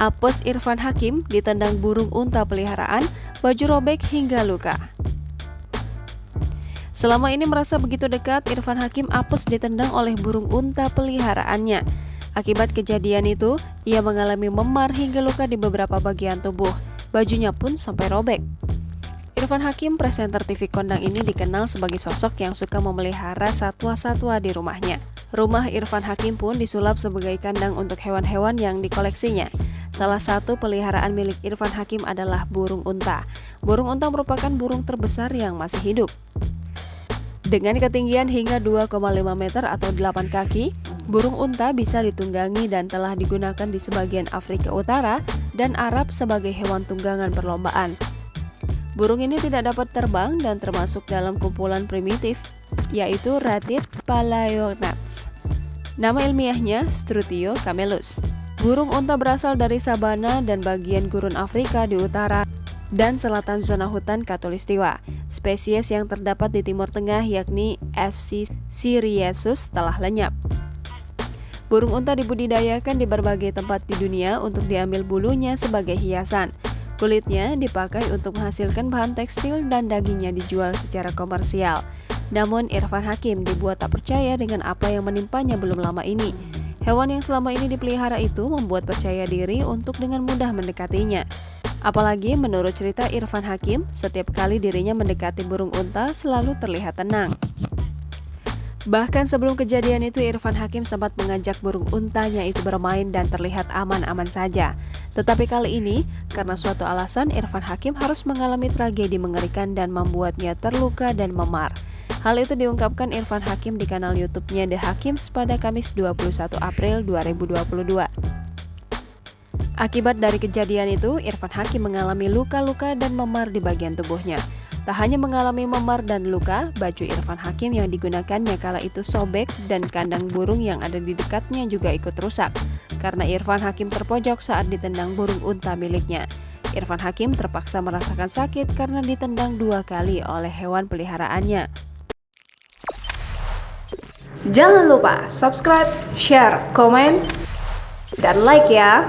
Apes Irfan Hakim ditendang burung unta peliharaan, baju robek hingga luka. Selama ini merasa begitu dekat, Irfan Hakim apes ditendang oleh burung unta peliharaannya. Akibat kejadian itu, ia mengalami memar hingga luka di beberapa bagian tubuh. Bajunya pun sampai robek. Irfan Hakim, presenter TV kondang ini dikenal sebagai sosok yang suka memelihara satwa-satwa di rumahnya. Rumah Irfan Hakim pun disulap sebagai kandang untuk hewan-hewan yang dikoleksinya. Salah satu peliharaan milik Irfan Hakim adalah burung unta. Burung unta merupakan burung terbesar yang masih hidup. Dengan ketinggian hingga 2,5 meter atau 8 kaki, burung unta bisa ditunggangi dan telah digunakan di sebagian Afrika Utara dan Arab sebagai hewan tunggangan perlombaan. Burung ini tidak dapat terbang dan termasuk dalam kumpulan primitif, yaitu Ratid Palaeognathes. Nama ilmiahnya Strutio camelus. Burung unta berasal dari sabana dan bagian gurun Afrika di utara dan selatan zona hutan Khatulistiwa. Spesies yang terdapat di Timur Tengah yakni S. syriacus telah lenyap. Burung unta dibudidayakan di berbagai tempat di dunia untuk diambil bulunya sebagai hiasan. Kulitnya dipakai untuk menghasilkan bahan tekstil dan dagingnya dijual secara komersial. Namun Irfan Hakim dibuat tak percaya dengan apa yang menimpanya belum lama ini. Hewan yang selama ini dipelihara itu membuat percaya diri untuk dengan mudah mendekatinya. Apalagi menurut cerita Irfan Hakim, setiap kali dirinya mendekati burung unta selalu terlihat tenang. Bahkan sebelum kejadian itu, Irfan Hakim sempat mengajak burung untanya itu bermain dan terlihat aman-aman saja. Tetapi kali ini, karena suatu alasan, Irfan Hakim harus mengalami tragedi mengerikan dan membuatnya terluka dan memar. Hal itu diungkapkan Irfan Hakim di kanal YouTube-nya The Hakims pada Kamis 21 April 2022. Akibat dari kejadian itu, Irfan Hakim mengalami luka-luka dan memar di bagian tubuhnya. Tak hanya mengalami memar dan luka, baju Irfan Hakim yang digunakannya kala itu sobek dan kandang burung yang ada di dekatnya juga ikut rusak, karena Irfan Hakim terpojok saat ditendang burung unta miliknya. Irfan Hakim terpaksa merasakan sakit karena ditendang 2 kali oleh hewan peliharaannya. Jangan lupa subscribe, share, komen, dan like ya!